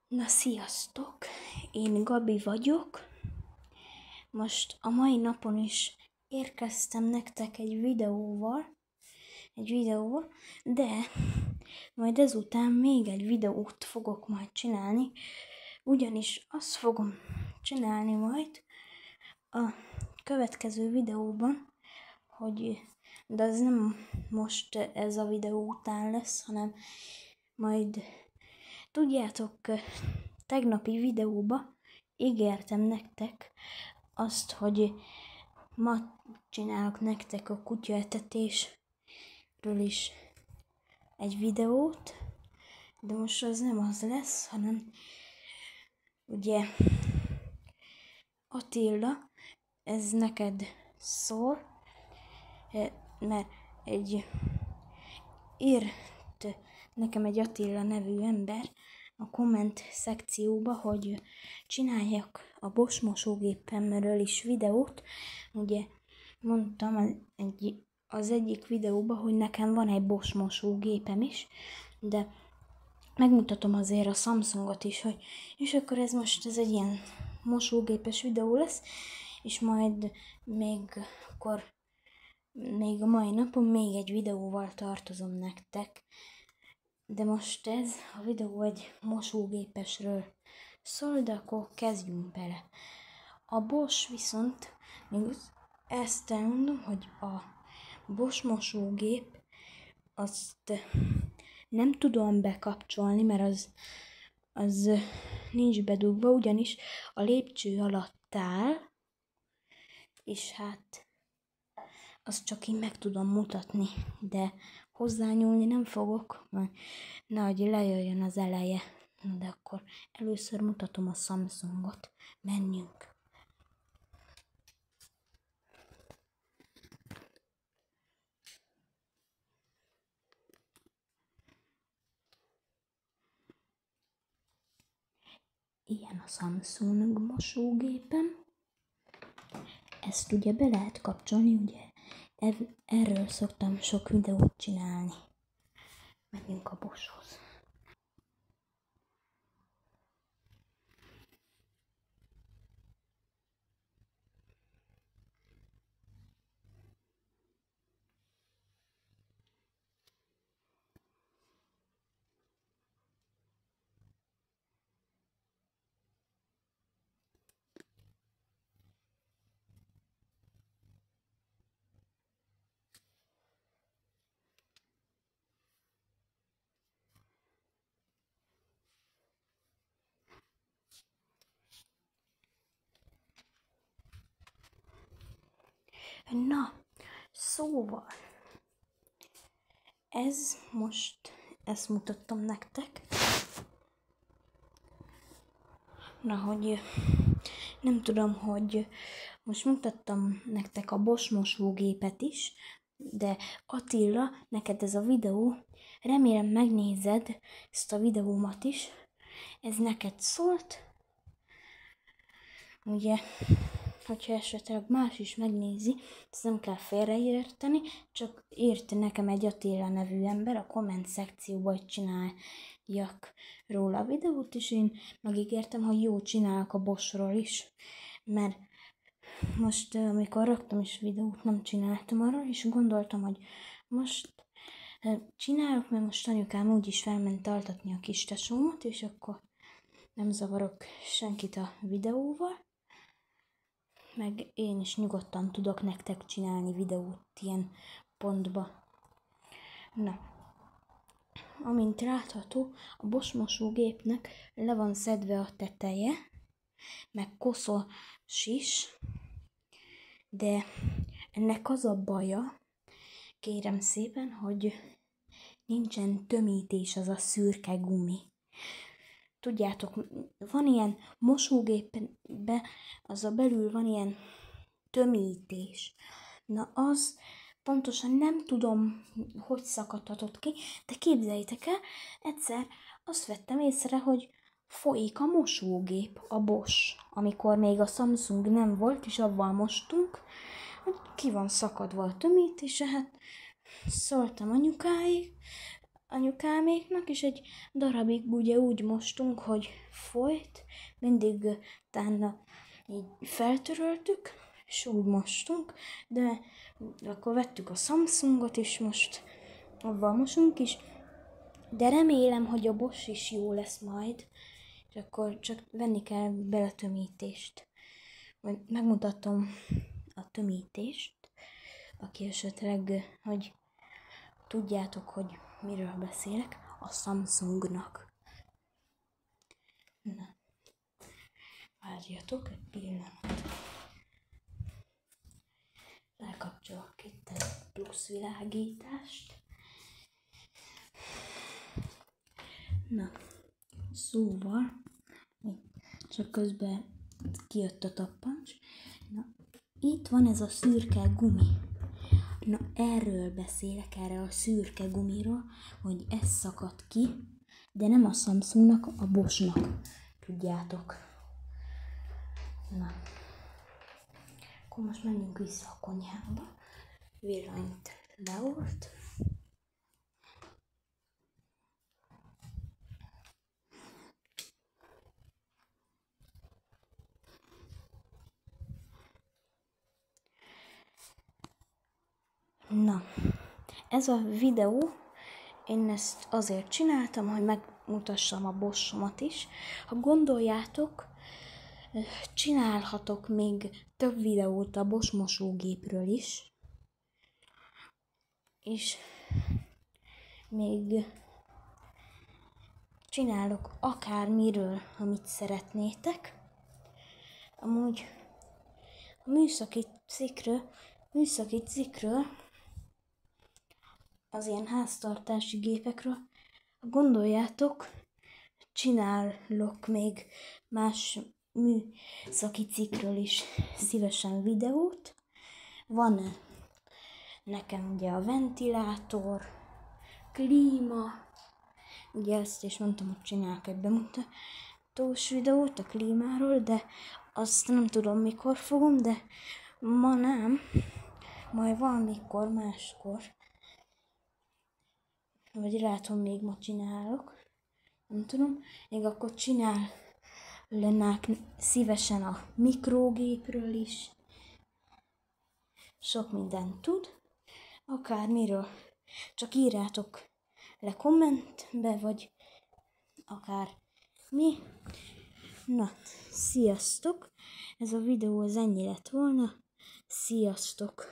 Na sziasztok! Én Gabi vagyok. Most a mai napon is érkeztem nektek egy videóval, de majd ezután még egy videót fogok majd csinálni, ugyanis azt fogom csinálni majd a következő videóban, de az nem most ez a videó után lesz, hanem majd tudjátok, tegnapi videóba ígértem nektek azt, hogy ma csinálok nektek a kutyaetetésről is egy videót, de most az nem az lesz, hanem ugye Attila, ez neked szól, mert írt nekem egy Attila nevű ember a komment szekcióba, hogy csináljak a Bosch mosógépemről is videót. Ugye mondtam az egyik videóban, hogy nekem van egy Bosch mosógépem is, de megmutatom azért a Samsungot is, és akkor ez egy ilyen mosógépes videó lesz, és majd még a mai napon még egy videóval tartozom nektek. De most ez a videó egy mosógépesről szól, de akkor kezdjünk bele. A Bosch viszont, még ezt elmondom, hogy a Bosch mosógép azt nem tudom bekapcsolni, mert az nincs bedugva, ugyanis a lépcső alatt áll, és hát azt csak én meg tudom mutatni, de hozzányúlni nem fogok, mert nehogy lejöjjön az eleje. De akkor először mutatom a Samsungot. Menjünk! Ilyen a Samsung mosógépem. Ezt ugye be lehet kapcsolni, ugye erről szoktam sok videót csinálni. Menjünk a Boschhoz. Na, szóval, ezt mutattam nektek. Na, hogy nem tudom, hogy most mutattam nektek a Bosch mosógépet is, de Attila, neked ez a videó, remélem megnézed ezt a videómat is, ez neked szólt, ugye, hogyha esetleg más is megnézi, ezt nem kell félreérteni, csak írt nekem egy Attila nevű ember a komment szekcióba, hogy csináljak róla a videót, és én megígértem, hogy jó, csinálok a Boschról is, mert most, amikor raktam is videót, nem csináltam arról, és gondoltam, hogy most csinálok, mert most anyukám úgyis felment altatni a kis tesómat, és akkor nem zavarok senkit a videóval, meg én is nyugodtan tudok nektek csinálni videót ilyen pontba. Na, amint látható, a Bosch mosógépnek le van szedve a teteje, meg koszos is, de ennek az a baja, kérem szépen, hogy nincsen tömítés, az a szürke gumi. Tudjátok, van ilyen mosógépben, az a belül van ilyen tömítés. Na az pontosan nem tudom, hogy szakadhatott ki, de képzeljétek el, egyszer azt vettem észre, hogy folyik a mosógép, a Bosch, amikor még a Samsung nem volt, és avval mostunk, hogy ki van szakadva a tömítése, hát szóltam anyukáig, anyukáméknak, és egy darabig ugye úgy mostunk, hogy folyt, mindig utána így feltöröltük, és úgy mostunk, de akkor vettük a Samsungot, és most avval mosunk is, de remélem, hogy a Bosch is jó lesz majd, és akkor csak venni kell beletömítést. Majd megmutatom a tömítést, aki esetleg, hogy tudjátok, hogy miről beszélek, a Samsungnak. Na, várjatok egy pillanat. Lekapcsolok itt egy plusz világítást. Na, szóval, csak közben kijött a tappancs. Na, itt van ez a szürke gumi. Na, erről beszélek, erre a szürke gumiról, hogy ez szakadt ki, de nem a Samsungnak, a Boschnak. Tudjátok. Na, akkor most menjünk vissza a konyhába. Villanyt leolt. Na, ez a videó, én ezt azért csináltam, hogy megmutassam a Bosch-omat is. Ha gondoljátok, csinálhatok még több videót a Bosch mosógépről is. És még csinálok akármiről, amit szeretnétek. Amúgy a műszaki cikkről, az ilyen háztartási gépekről, ha gondoljátok, csinálok még más műszaki cikkről is szívesen videót. Van nekem ugye a ventilátor, klíma, ugye ezt is mondtam, hogy csinálok egy bemutatós videót a klímáról, de azt nem tudom mikor fogom, de ma nem, majd valamikor máskor, vagy látom még ma csinálok, nem tudom, még akkor csinálnák szívesen a mikrógépről is, sok mindent tud, akármiről, csak írjátok le kommentbe, vagy akár mi. Na, sziasztok! Ez a videó az ennyi lett volna. Sziasztok!